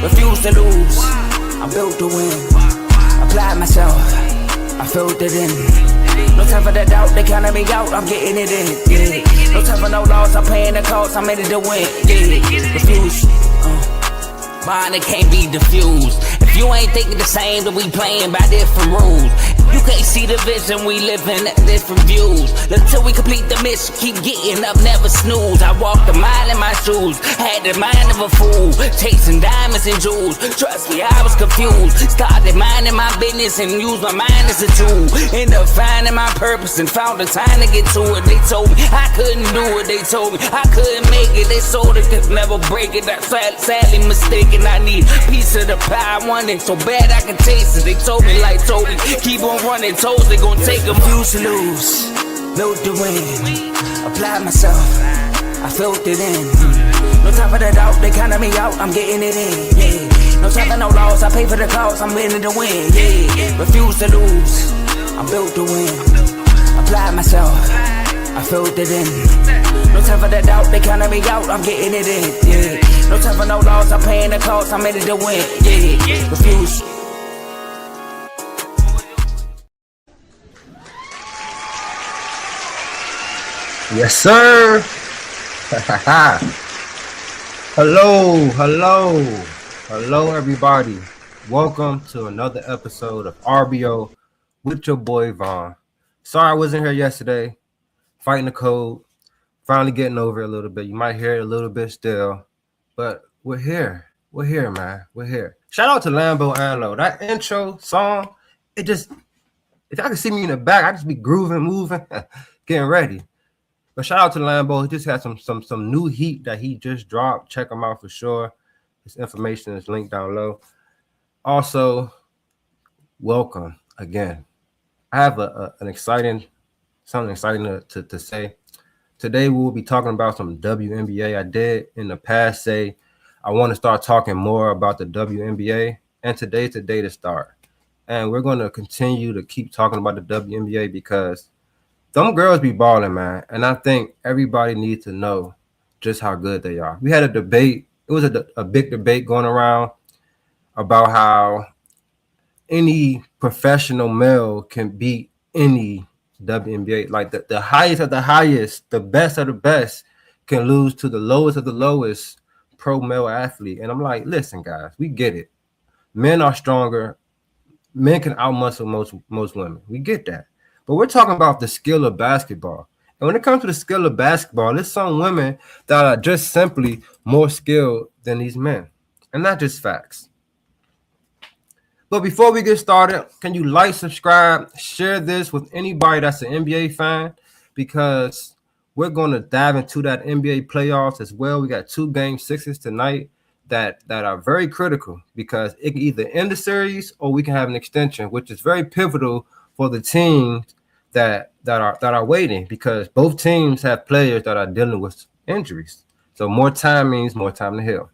refuse to lose. I'm built to win. Apply myself, I filled it in. No time for the doubt, they counted me out, I'm getting it in. Yeah. No time for no loss, I'm paying the cost, I'm in it to win. Yeah. Refuse. Mine, it can't be diffused. If you ain't thinking the same, then we playing by different rules. You can't see the vision, we living at different views. Until we complete the mission, keep getting up, never snooze. I walked a mile in my shoes, had the mind of a fool, chasing diamonds and jewels. Trust me, I was confused. Started minding my business and used my mind as a tool. Ended up finding my purpose and found the time to get to it. They told me I couldn't do it, they told me I couldn't make it. They sold it, could never break it. That's sadly mistaken. I need a piece of the pie, I want it so bad I can taste it. They told me like Toby, keep on running toes, they gon' take them. Refuse to lose, built to win. Apply myself, I filled it in. No time for the doubt, they counted me out, I'm getting it in. Yeah. No time for no loss, I pay for the cost, I'm winning to win. Yeah. Refuse to lose, I'm built to win. Apply myself, I filled it in. No time for the doubt, they counted me out, I'm getting it in. Yeah. No time for no loss, I'm paying the cost, I'm in it to win. Yeah. Refuse. Yes, sir. Hello, everybody. Welcome to another episode of RBO with your boy Vaughn. Sorry I wasn't here yesterday, fighting the cold, finally getting over it a little bit. You might hear it a little bit still, but we're here. We're here, man. We're here. Shout out to Lambo Anlo. That intro song, it just, if y'all can see me in the back, I just be grooving, moving, getting ready. But shout out to Lambo. He just had some new heat that he just dropped. Check him out for sure. His information is linked down low. Also, welcome again. I have something exciting to say. Today we will be talking about some WNBA. I did in the past say I want to start talking more about the WNBA, and today's the day to start. And we're going to continue to keep talking about the WNBA because them girls be balling, man. And I think everybody needs to know just how good they are. We had a debate. It was a big debate going around about how any professional male can beat any WNBA. Like the highest of the highest, the best of the best can lose to the lowest of the lowest pro male athlete. And I'm like, listen, guys, we get it. Men are stronger. Men can outmuscle most women. We get that. But we're talking about the skill of basketball. And when it comes to the skill of basketball, there's some women that are just simply more skilled than these men. And not just facts. But before we get started, can you like, subscribe, share this with anybody that's an NBA fan? Because we're going to dive into that NBA playoffs as well. We got 2 game 6s tonight that are very critical because it can either end the series or we can have an extension, which is very pivotal for the teams that are waiting because both teams have players that are dealing with injuries. So more time means more time to heal.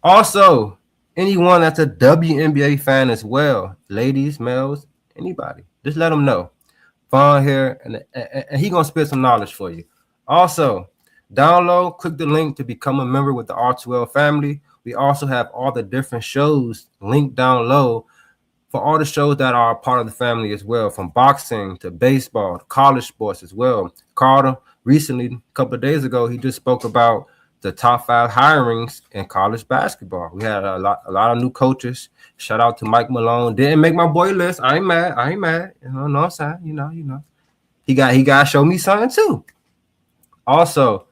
Also, anyone that's a WNBA fan as well, ladies, males, anybody, just let them know. Vaughn here, and he gonna spit some knowledge for you. Also, download, click the link to become a member with the R2L family. We also have all the different shows linked down low for all the shows that are a part of the family as well, from boxing to baseball, to college sports as well. Carter recently, a couple of days ago, he just spoke about the top 5 hirings in college basketball. We had a lot of new coaches. Shout out to Mike Malone. Didn't make my boy list. I ain't mad. You know what I'm saying? You know. He got to show me something too. Also,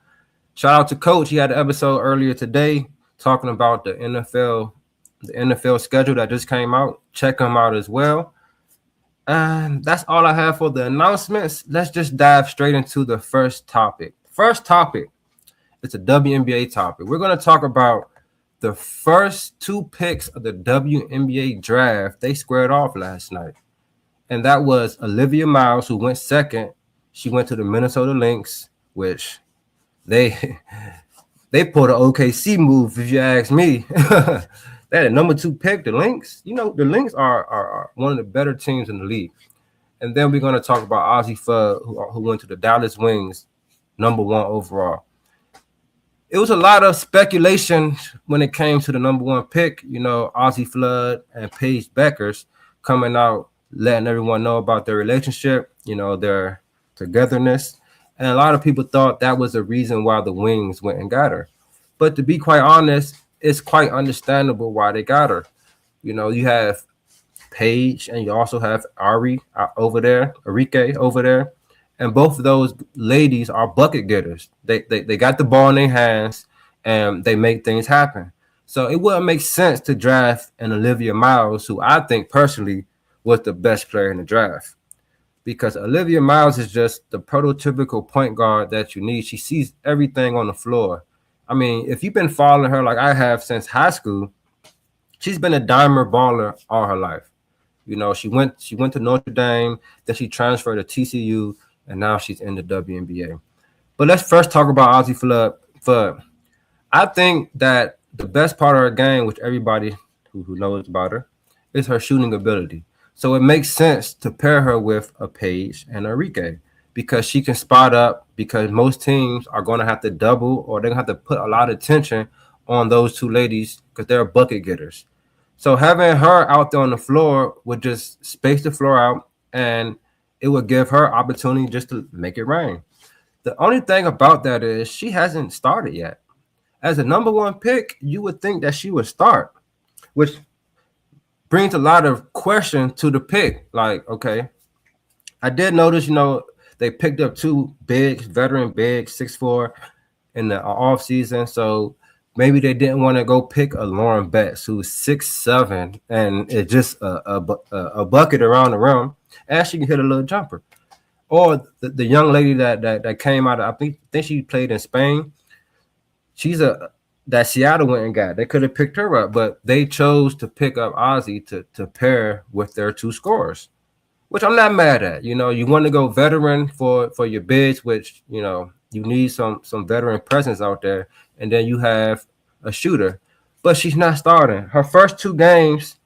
shout out to Coach. He had an episode earlier today talking about the NFL schedule that just came out. Check them out as well. And that's all I have for the announcements. Let's just dive straight into the first topic. First topic, it's a WNBA topic. We're going to talk about the first 2 picks of the WNBA draft. They squared off last night. And that was Olivia Miles, who went second. She went to the Minnesota Lynx, which they pulled an OKC move, if you ask me. They had a number 2 pick, the Lynx. You know, the Lynx are one of the better teams in the league. And then we're going to talk about Ozzie Fudd, who went to the Dallas Wings, number 1 overall. it was a lot of speculation when it came to the number one pick. Ozzie Flood and Paige Beckers coming out, letting everyone know about their relationship, their togetherness. And a lot of people thought that was the reason why the Wings went and got her. But to be quite honest, it's quite understandable why they got her. You have Paige and you also have Ari over there, Arike over there. And both of those ladies are bucket getters. They got the ball in their hands and they make things happen. So it wouldn't make sense to draft an Olivia Miles, who I think personally was the best player in the draft. Because Olivia Miles is just the prototypical point guard that you need. She sees everything on the floor. I mean, if you've been following her like I have since high school, she's been a dimer baller all her life. She went to Notre Dame, then she transferred to TCU, and now she's in the WNBA. But let's first talk about Ozzie Flood. I think that the best part of her game, which everybody who knows about her, is her shooting ability. So it makes sense to pair her with a Paige and a Enrique because she can spot up, because most teams are going to have to double or they're going to have to put a lot of attention on those two ladies because they're bucket getters. So having her out there on the floor would just space the floor out, and it would give her opportunity just to make it rain. The only thing about that is she hasn't started yet. As a number one pick, you would think that she would start, which brings a lot of question to the pick. Like, okay, I did notice, they picked up two veteran bigs, 6'4", in the off season. So maybe they didn't want to go pick a Lauren Betts who's 6'7" and it's just a bucket around the rim, and she can hit a little jumper. Or the young lady that came out of, I think she played in Spain. She's that Seattle went and got. They could have picked her up, but they chose to pick up Ozzie to pair with their two scorers, which I'm not mad at. You want to go veteran for your bigs, which you need some veteran presence out there, and then you have a shooter. But she's not starting. Her first two games,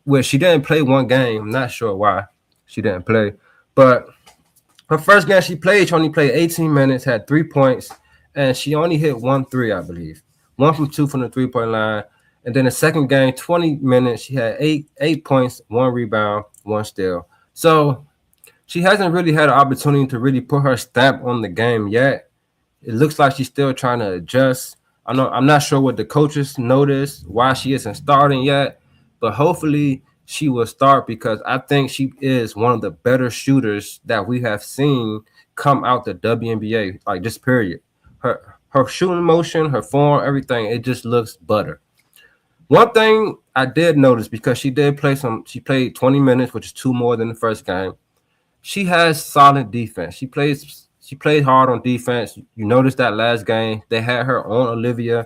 where she didn't play one game, I'm not sure why she didn't play, but her first game she only played 18 minutes, had 3 points, and she only hit 1 3, I believe. 1 from 2 from the 3-point line. And then the second game, 20 minutes, she had eight points, 1 rebound, 1 steal. So she hasn't really had an opportunity to really put her stamp on the game yet. It looks like she's still trying to adjust. I'm not sure what the coaches noticed, why she isn't starting yet, but hopefully she will start because I think she is one of the better shooters that we have seen come out the WNBA, like just period. Her shooting motion, her form, everything, it just looks butter. One thing I did notice, because she played 20 minutes, which is 2 more than the first game. She has solid defense. She played hard on defense. You noticed that last game, they had her on Olivia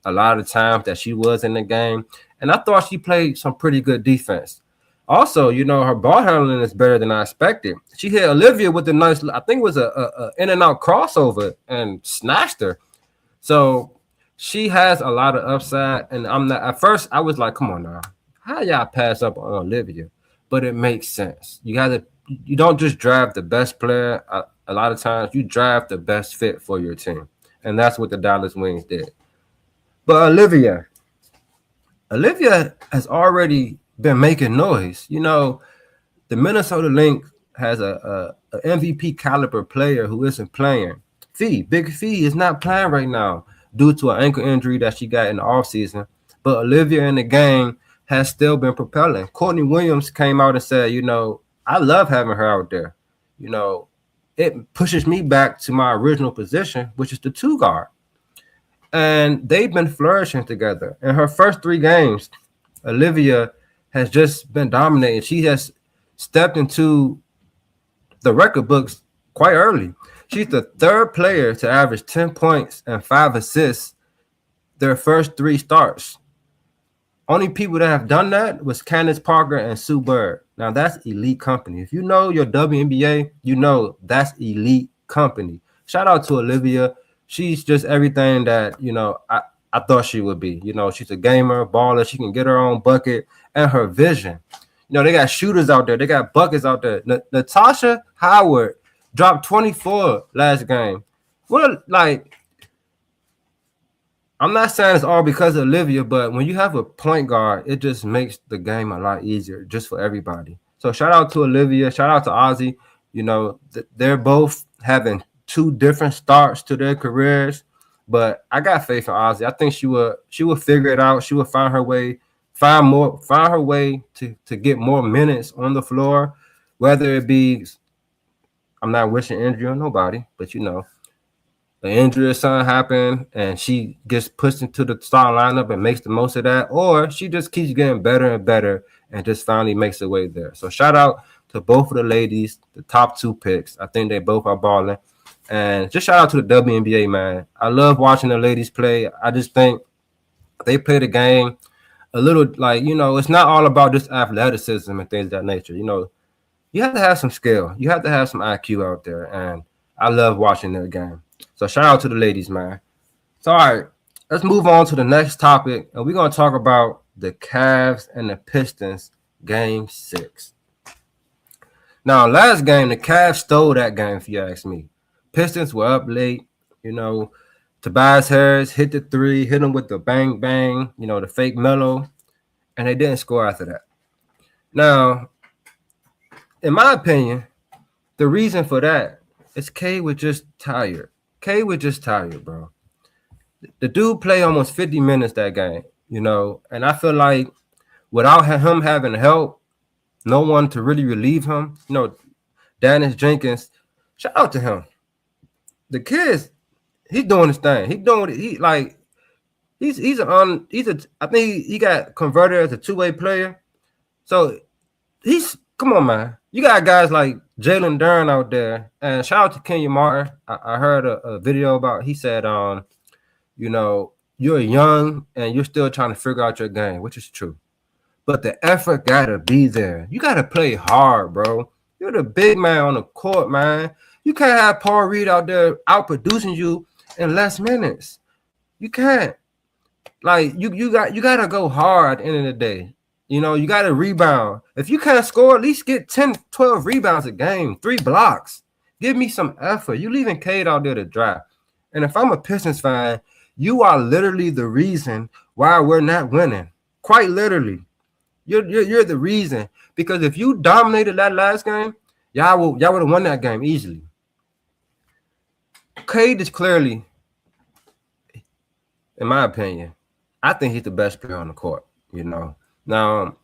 a lot of times that she was in the game. And I thought she played some pretty good defense. Also, her ball handling is better than I expected. She hit Olivia with a nice, I think it was a in and out crossover and snatched her. So she has a lot of upside. And at first I was like, come on now, how y'all pass up on Olivia? But it makes sense. You don't just draft the best player. A lot of times you draft the best fit for your team. And that's what the Dallas Wings did. But Olivia has already been making noise. The Minnesota Lynx has a MVP caliber player who isn't playing. Big Fee is not playing right now due to an ankle injury that she got in the offseason. But Olivia in the game has still been propelling. Courtney Williams came out and said, I love having her out there. It pushes me back to my original position, which is the 2 guard. And they've been flourishing together. In her first 3 games, Olivia has just been dominating. She has stepped into the record books quite early. She's the 3rd player to average 10 points and 5 assists their first 3 starts. Only people that have done that was Candace Parker and Sue Bird. Now, that's elite company. If you know your WNBA, you know that's elite company. Shout out to Olivia. She's just everything that, I thought she would be. She's a gamer, baller. She can get her own bucket, and her vision. They got shooters out there. They got buckets out there. Natasha Howard dropped 24 last game. What, I'm not saying it's all because of Olivia, but when you have a point guard, it just makes the game a lot easier just for everybody. So shout out to Olivia, shout out to Ozzy. You know, they're both having two different starts to their careers, but I got faith in Ozzy. I think she will figure it out. She will find her way to get more minutes on the floor, whether it be, I'm not wishing injury on nobody, but you know, the injury or something happen and she gets pushed into the starting lineup and makes the most of that, or she just keeps getting better and better and just finally makes her way there. So shout out to both of the ladies, the top two picks. I think they both are balling. And just shout out to the WNBA, man. I love watching the ladies play. I just think they play the game a little like, you know, it's not all about just athleticism and things of that nature. You know, you have to have some skill. You have to have some IQ out there. And I love watching their game. So shout out to the ladies, man. So all right, let's move on to the next topic, and we're gonna talk about the Cavs and the Pistons game 6. Now, last game, the Cavs stole that game, if you ask me. Pistons were up late, you know. Tobias Harris hit the three, hit him with the bang bang, you know, the fake mellow, and they didn't score after that. Now, in my opinion, the reason for that is K was just tired. K was just tired, bro. The dude played almost 50 minutes that game, you know, and I feel like without him having help, no one to really relieve him, you know, Dennis Jenkins, shout out to him. The kid's he's doing his thing. He's doing it. I think he got converted as a two-way player. So come on, man. You got guys like Jalen Duren out there, and shout out to Kenya Martin. I heard a video about. He said, you know, you're young and you're still trying to figure out your game, which is true. But the effort gotta be there. You gotta play hard, bro. You're the big man on the court, man. You can't have Paul Reed out there out producing you in less minutes. You can't. Like you gotta go hard at the end of the day. You know, you gotta rebound. If you can't score, at least get 10, 12 rebounds a game, 3 blocks. Give me some effort. You leaving Cade out there to dry. And if I'm a Pistons fan, you are literally the reason why we're not winning. Quite literally. You're the reason. Because if you dominated that last game, y'all would have won that game easily. Cade is clearly, in my opinion, I think he's the best player on the court, you know. Now,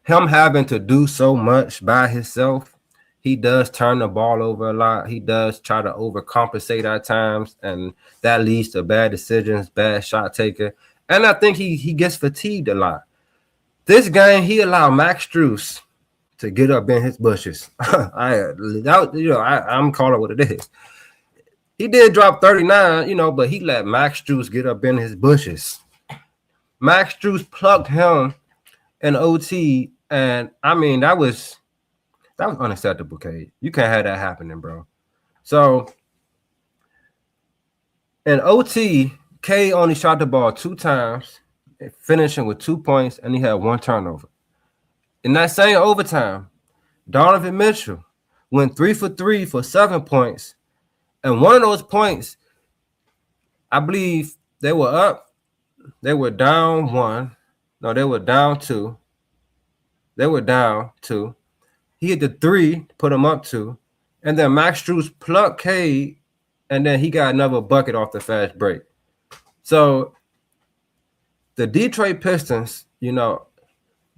him having to do so much by himself, he does turn the ball over a lot. He does try to overcompensate at times, and that leads to bad decisions, bad shot taker. And I think he gets fatigued a lot. This game, he allowed Max Strus to get up in his bushes. I'm calling it what it is. He did drop 39, you know, but he let Max Strus get up in his bushes. Max Strus plucked him in OT, and I mean that was unacceptable, Cade. You can't have that happening, bro. So in OT, Cade only shot the ball 2 times, finishing with 2 points, and he had 1 turnover. In that same overtime, Donovan Mitchell went 3 for 3 for 7 points, and one of those points, I believe they were up. They were down 1. No, they were down 2. They were down 2. He hit the 3, put him up 2. And then Max Strus plucked Cade, and then he got another bucket off the fast break. So the Detroit Pistons, you know,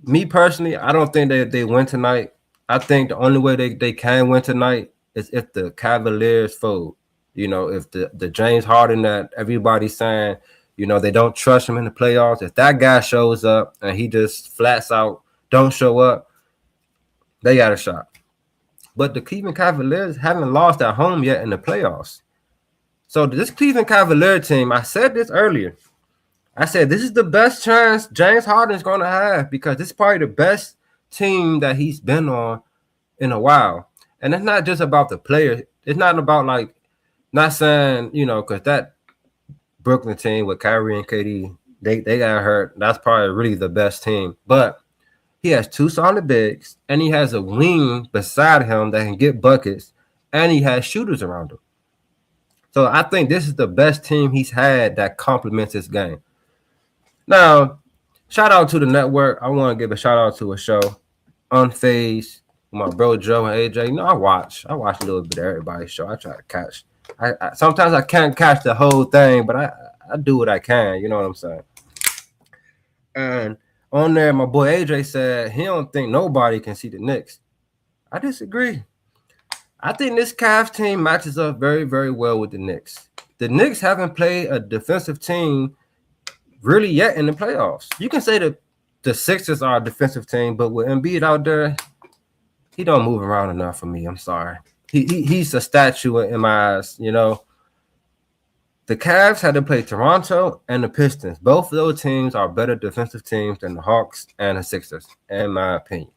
me personally, I don't think they win tonight. I think the only way they can win tonight is if the Cavaliers fold. You know, if the James Harden that everybody's saying, you know, they don't trust him in the playoffs. If that guy shows up and he just flats out don't show up, they got a shot. But the Cleveland Cavaliers haven't lost at home yet in the playoffs. So this Cleveland Cavalier team, I said this earlier. I said this is the best chance James Harden is going to have because this is probably the best team that he's been on in a while. And it's not just about the players. It's not about like, not saying, you know, because that Brooklyn team with Kyrie and KD, they got hurt. That's probably really the best team. But he has 2 solid bigs, and he has a wing beside him that can get buckets, and he has shooters around him. So I think this is the best team he's had that complements his game. Now, shout out to the network. I want to give a shout out to a show, Unfazed, with my bro Joe and AJ. You know, I watch a little bit of everybody's show. I try to catch. I sometimes I can't catch the whole thing, but I do what I can. You know what I'm saying? And on there, my boy AJ said he don't think nobody can see the Knicks. I disagree. I think this Cavs team matches up very, very well with the Knicks. The Knicks haven't played a defensive team really yet in the playoffs. You can say that the Sixers are a defensive team, but with Embiid out there, he don't move around enough for me. I'm sorry. He's a statue in my eyes, you know. The Cavs had to play Toronto and the Pistons. Both of those teams are better defensive teams than the Hawks and the Sixers, in my opinion.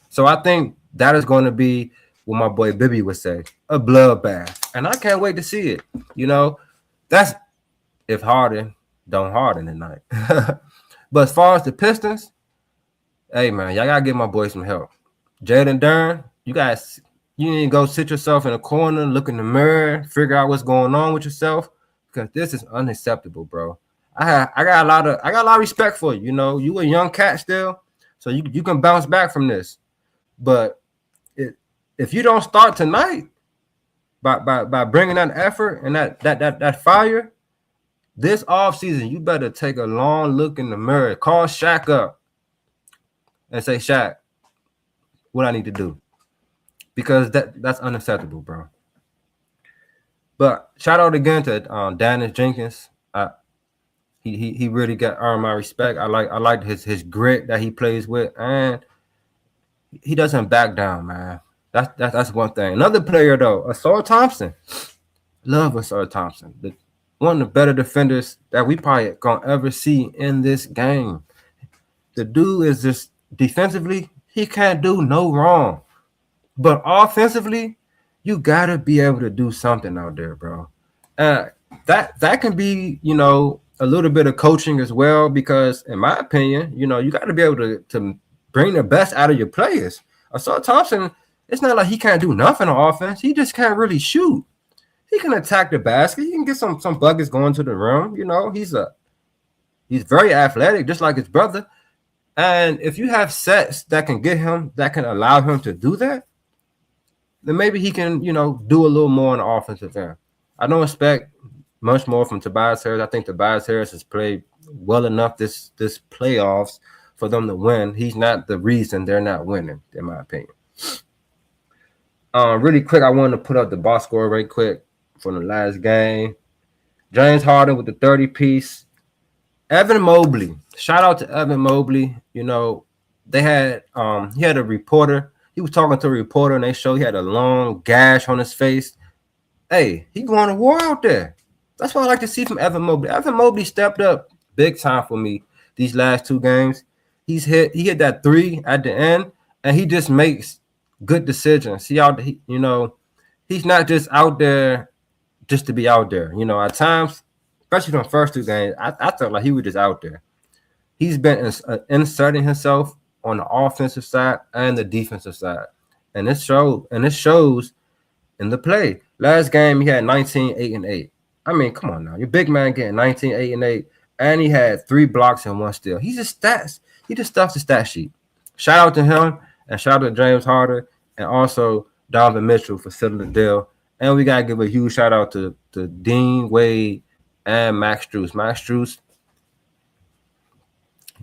So I think that is going to be what my boy Bibby would say, a bloodbath. And I can't wait to see it. You know, that's if Harden don't Harden tonight. But as far as the Pistons, hey, man, y'all got to give my boy some help. Jaden Dern, you need to go sit yourself in a corner, look in the mirror, figure out what's going on with yourself, because this is unacceptable, bro. I got a lot of respect for you. You know, you a young cat still, so you can bounce back from this. But if you don't start tonight by bringing that effort and that fire, this offseason, you better take a long look in the mirror. Call Shaq up and say, Shaq, what I need to do. Because that's unacceptable, bro. But shout out again to Dennis Jenkins. He really earned my respect. I like his grit that he plays with, and he doesn't back down, man. That's one thing. Another player though, Asar Thompson. Love Asar Thompson. One of the better defenders that we probably gonna ever see in this game. The dude is just defensively, he can't do no wrong. But offensively, you gotta be able to do something out there, bro. That can be, you know, a little bit of coaching as well, because in my opinion, you know, you got to be able to bring the best out of your players. Asar Thompson, it's not like he can't do nothing on offense. He just can't really shoot. He can attack the basket. He can get some buckets going to the rim. You know, he's very athletic, just like his brother. And if you have sets that can allow him to do that, then maybe he can, you know, do a little more on the offensive end. I don't expect much more from Tobias Harris. I think Tobias Harris has played well enough this playoffs for them to win. He's not the reason they're not winning, in my opinion. Really quick, I wanted to put up the box score right quick from the last game. James Harden with the 30-piece. Evan Mobley. Shout out to Evan Mobley. You know, they had he had a reporter. He was talking to a reporter, and they showed he had a long gash on his face. Hey, he going to war out there. That's what I like to see from Evan Mobley. Evan Mobley stepped up big time for me these last two games. He hit that three at the end, and he just makes good decisions. You know, he's not just out there just to be out there. You know, at times, especially in the first two games, I felt like he was just out there. He's been inserting himself on the offensive side and the defensive side. And this shows in the play. Last game, he had 19, 8, and 8. I mean, come on now. Your big man getting 19, 8, and 8, and he had 3 blocks and 1 steal. He just stuffs the stat sheet. Shout out to him, and shout out to James Harden, and also Donovan Mitchell for sealing the deal. And we got to give a huge shout out to Dean Wade and Max Strus. Max Strus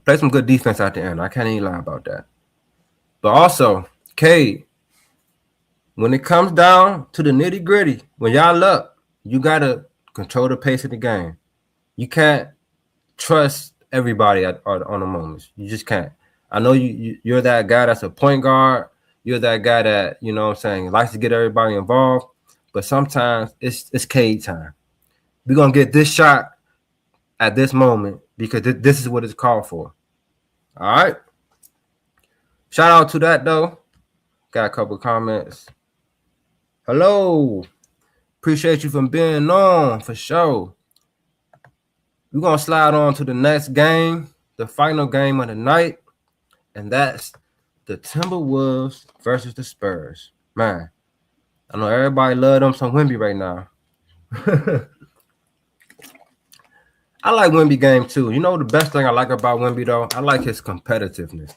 played some good defense at the end. I can't even lie about that. But also, Cade, when it comes down to the nitty-gritty, when y'all up, you got to control the pace of the game. You can't trust everybody on the moments. You just can't. I know you're that guy that's a point guard. You're that guy that, you know what I'm saying, likes to get everybody involved. But sometimes it's Cade time. We're going to get this shot at this moment because this is what it's called for. All right? Shout out to that, though. Got a couple comments. Hello. Appreciate you for being on, for sure. We're going to slide on to the next game, the final game of the night, and that's the Timberwolves versus the Spurs. Man, I know everybody love them some Wemby right now. I like Wemby game too. You know the best thing I like about Wemby though? I like his competitiveness.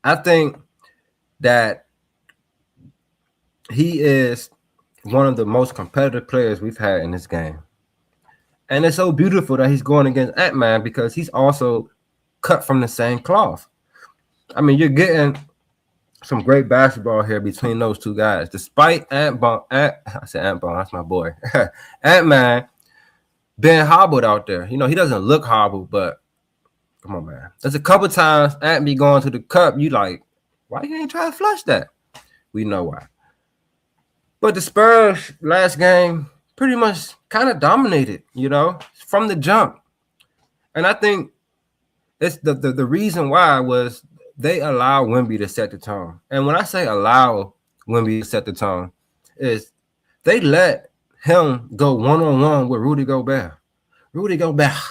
I think that he is one of the most competitive players we've had in this game. And it's so beautiful that he's going against Ant-Man because he's also cut from the same cloth. I mean, you're getting some great basketball here between those two guys. Despite I said Ant-Bone, that's my boy. Ant-Man being hobbled out there. You know, he doesn't look hobbled, but come on, man. There's a couple times Ant be going to the cup, you like, why you ain't try to flush that? We know why. But the Spurs last game pretty much kind of dominated, you know, from the jump. And I think it's the reason why was they allow Wemby to set the tone. And when I say allow Wemby to set the tone, is they let him go one-on-one with Rudy Gobert. Rudy Gobert.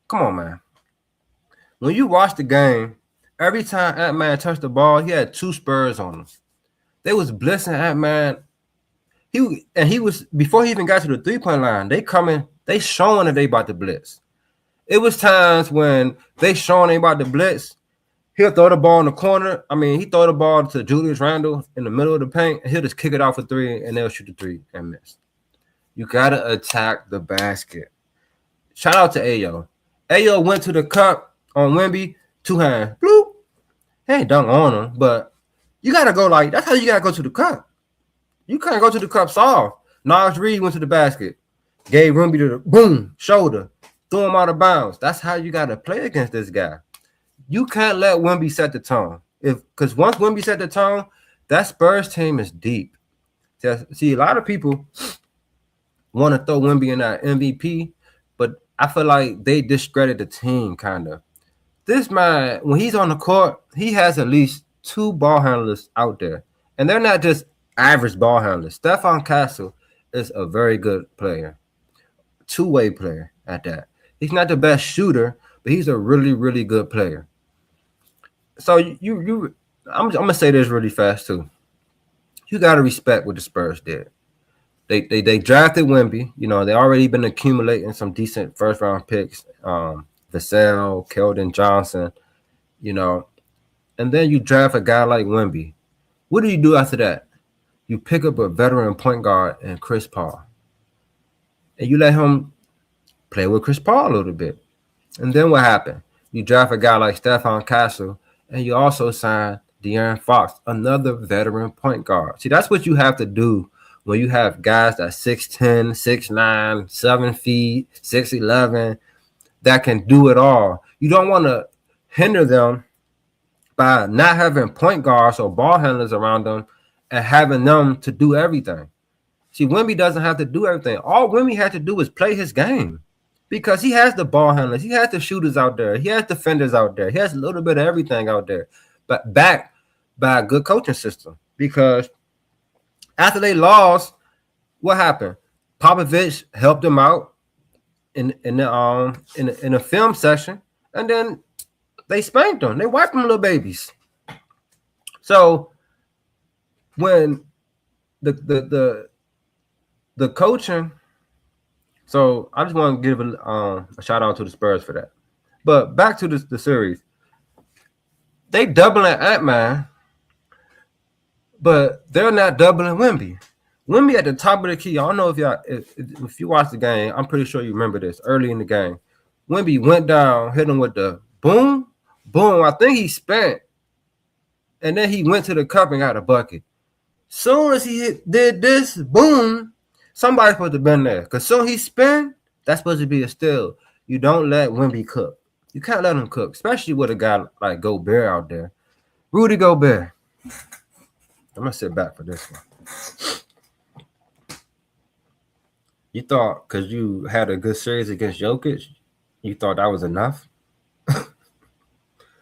Come on, man. When you watch the game, every time Ant-Man touched the ball, he had two Spurs on him. They was blitzing Ant-Man. He was before he even got to the three-point line. They showing that they about to blitz. It was times when they showing they about to blitz. He'll throw the ball in the corner. I mean, he throw the ball to Julius Randle in the middle of the paint, and he'll just kick it off for three, and they'll shoot the three and miss. You gotta attack the basket. Shout out to Ayo. Ayo went to the cup on Wemby, two hands. Bloop. He ain't dunk on him, but you gotta go like that's how you gotta go to the cup. You can't go to the cup soft. Nas Reed went to the basket, gave Wemby to the boom shoulder, threw him out of bounds. That's how you gotta play against this guy. You can't let Wemby set the tone. Because once Wemby set the tone, that Spurs team is deep. See, a lot of people want to throw Wemby in that MVP, but I feel like they discredit the team kind of. This man, when he's on the court, he has at least two ball handlers out there. And they're not just average ball handlers. Stephon Castle is a very good player. Two-way player at that. He's not the best shooter, but he's a really, really good player. So I'm gonna say this really fast too. You gotta respect what the Spurs did. They drafted Wemby. You know, they already been accumulating some decent first round picks. Vassell, Keldon Johnson, you know, and then you draft a guy like Wemby. What do you do after that? You pick up a veteran point guard and Chris Paul, and you let him play with Chris Paul a little bit. And then what happened? You draft a guy like Stephon Castle, and you also sign De'Aaron Fox, another veteran point guard. See, that's what you have to do when you have guys that 6'10", 6'9", 7 feet, 6'11", that can do it all. You don't want to hinder them by not having point guards or ball handlers around them and having them to do everything. See, Wemby doesn't have to do everything. All Wemby had to do is play his game because he has the ball handlers. He has the shooters out there. He has defenders out there. He has a little bit of everything out there, but backed by a good coaching system. Because after they lost, what happened? Popovich helped them out in the film session, and then they spanked them. They wiped them little babies. So when the coaching, so I just want to give a shout out to the Spurs for that. But back to the series, they doubling Ant-Man, but they're not doubling Wemby. Wemby at the top of the key. I don't know if you watch the game, I'm pretty sure you remember this early in the game. Wemby went down, hit him with the boom, boom. I think he spent, and then he went to the cup and got a bucket. Soon as he did this, boom, somebody's supposed to have been there. Because soon he spin, that's supposed to be a steal. You don't let Wemby cook. You can't let him cook, especially with a guy like Gobert out there. Rudy Gobert. I'm going to sit back for this one. You thought because you had a good series against Jokic, you thought that was enough?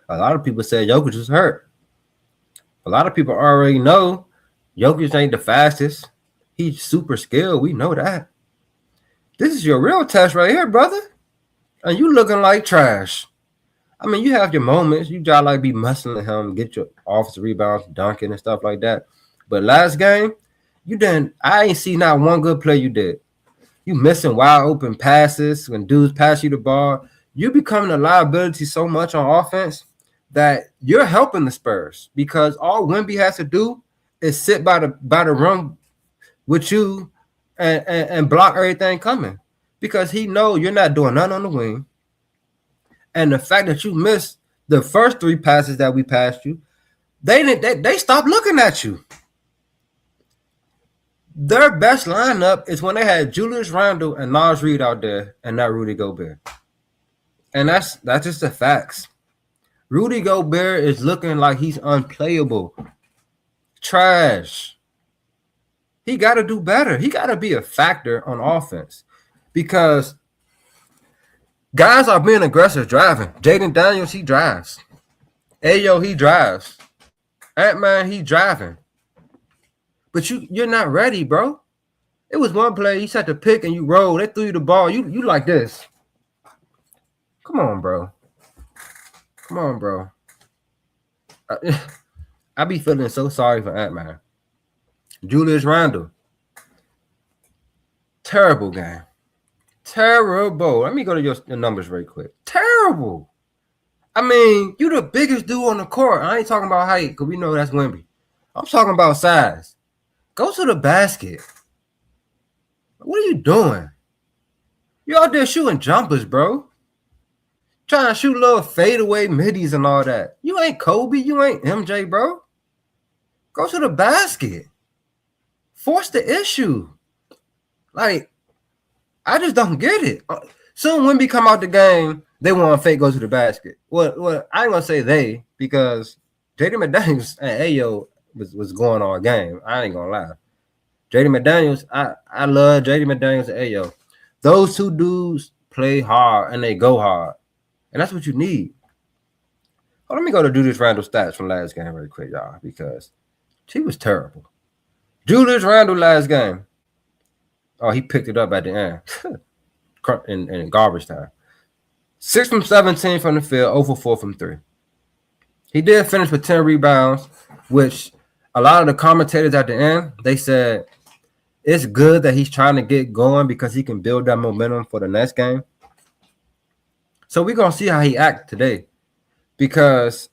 A lot of people said Jokic was hurt. A lot of people already know Jokic ain't the fastest. He's super skilled. We know that. This is your real test right here, brother. And you looking like trash. I mean, you have your moments. You gotta like be muscling him, get your offensive rebounds, dunking and stuff like that. But last game, you didn't. I ain't see not one good play you did. You missing wide open passes when dudes pass you the ball. You becoming a liability so much on offense that you're helping the Spurs because all Wemby has to do is sit by the rim with you and block everything coming because he know you're not doing nothing on the wing. And the fact that you missed the first 3 passes that we passed you, they stopped looking at you. Their best lineup is when they had Julius Randle and Naz Reid out there and not Rudy Gobert. And that's just the facts. Rudy Gobert is looking like he's unplayable. Trash. He got to do better. He got to be a factor on offense because guys are being aggressive driving. Jaden Daniels, he drives. Ayo, he drives. Ant-Man, he driving. But you're not ready, bro. It was one play, he set the pick and you roll. They threw you the ball. You like this. Come on, bro. Come on, bro. I be feeling so sorry for Ant-Man. Julius Randle. Terrible game. Terrible. Let me go to your numbers very quick. Terrible. I mean, you the biggest dude on the court. I ain't talking about height because we know that's Wemby. I'm talking about size. Go to the basket. What are you doing? You out there shooting jumpers, bro. Trying to shoot little fadeaway middies and all that. You ain't Kobe. You ain't MJ, bro. Go to the basket. Force the issue. Like, I just don't get it. Soon when we come out the game, they want to fake go to the basket. Well, I ain't going to say they because J.D. McDaniels and Ayo was going all game. I ain't going to lie. J.D. McDaniels, I love J.D. McDaniels and Ayo. Those 2 dudes play hard and they go hard. And that's what you need. Let me go to Julius Randle stats from last game really quick, y'all, because he was terrible. Julius Randle last game. Oh, he picked it up at the end in garbage time. 6 from 17 from the field, 0 for 4 from 3. He did finish with 10 rebounds, which a lot of the commentators at the end, they said it's good that he's trying to get going because he can build that momentum for the next game. So we're going to see how he acts today because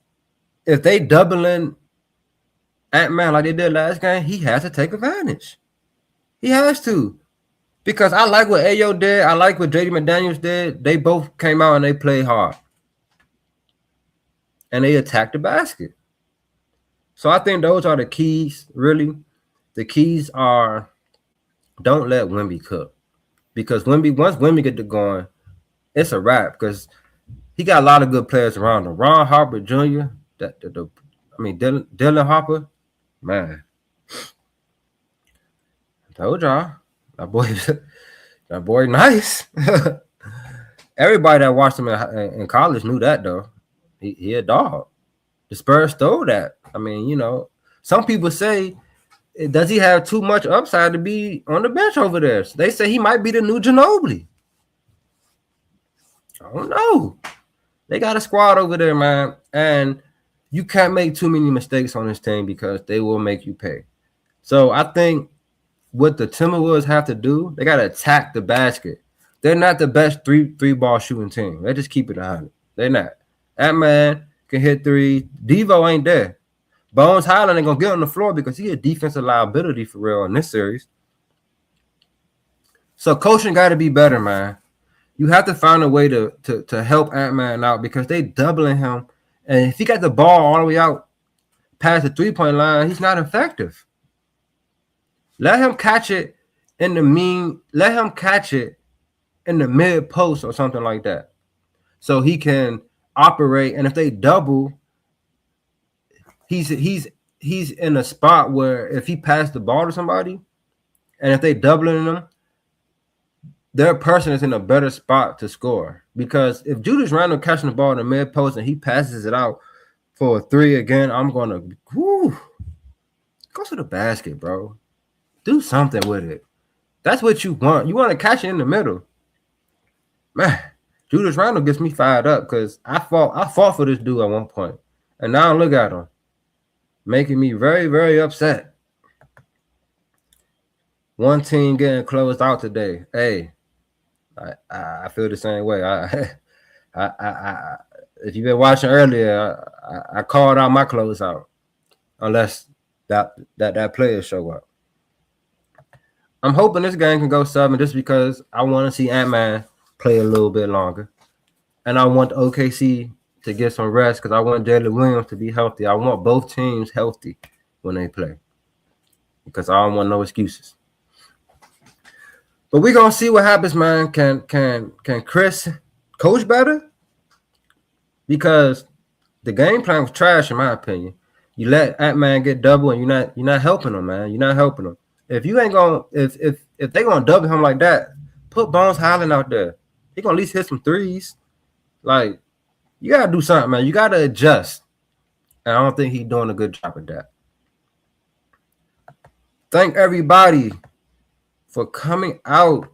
if they doubling Ant-Man like they did last game, he has to take advantage. He has to. Because I like what Ayo did. I like what J.D. McDaniels did. They both came out and they played hard. And they attacked the basket. So I think those are the keys, really. The keys are don't let Wemby cook. Because once Wemby get to going, it's a wrap. Because he got a lot of good players around him. Ron Harper Jr., Dylan Harper, man. I told y'all. That boy nice. Everybody that watched him in college knew that, though. He a dog. The Spurs stole that. I mean, you know, some people say, does he have too much upside to be on the bench over there? So they say he might be the new Ginobili. I don't know. They got a squad over there, man. And you can't make too many mistakes on this team because they will make you pay. So I think what the Timberwolves have to do, they got to attack the basket. They're not the best three-ball shooting team. They just keep it 100. They're not. Ant-Man can hit 3. Devo ain't there. Bones Highland ain't going to get on the floor because he a defensive liability for real in this series. So coaching got to be better, man. You have to find a way to help Ant-Man out because they doubling him. And if he got the ball all the way out past the three-point line, he's not effective. Let him catch it in the mid post or something like that. So he can operate. And if they double, he's in a spot where if he passed the ball to somebody, and if they doubling him, their person is in a better spot to score. Because if Julius Randle catching the ball in the mid post and he passes it out for a 3 again, I'm gonna go to the basket, bro. Do something with it. That's what you want. You want to catch it in the middle. Man, Julius Randle gets me fired up because I fought for this dude at one point. And now look at him. Making me very, very upset. one team getting closed out today. Hey, I feel the same way. I if you've been watching earlier, I called out my closeout unless that player show up. I'm hoping this game can go 7 just because I want to see Ant-Man play a little bit longer. And I want OKC to get some rest because I want Jalen Williams to be healthy. I want both teams healthy when they play because I don't want no excuses. But we're going to see what happens, man. Can Chris coach better? Because the game plan was trash, in my opinion. You let Ant-Man get double and you're not helping him, man. You're not helping him. If you ain't going if they gonna double him like that, put Bones Highland out there. He gonna at least hit some threes. Like, you gotta do something, man. You gotta adjust. And I don't think he's doing a good job of that. Thank everybody for coming out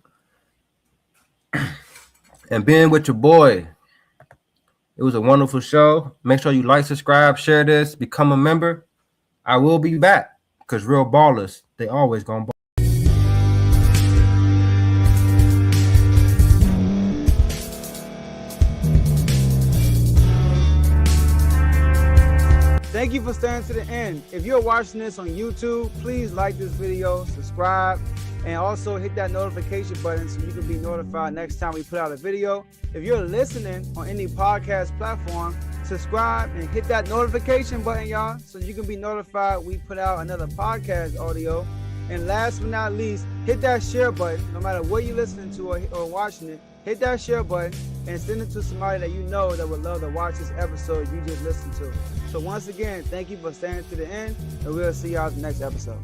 and being with your boy. It was a wonderful show. Make sure you like, subscribe, share this, become a member. I will be back because real ballers, they always gonna ball. Thank you for staying to the end. If you're watching this on YouTube, please like this video, subscribe, and also hit that notification button so you can be notified next time we put out a video. If you're listening on any podcast platform, subscribe and hit that notification button, y'all, so you can be notified we put out another podcast audio. And last but not least, hit that share button. No matter what you're listening to or watching it, hit that share button and send it to somebody that you know that would love to watch this episode you just listened to. So once again, thank you for staying to the end, and we'll see y'all in the next episode.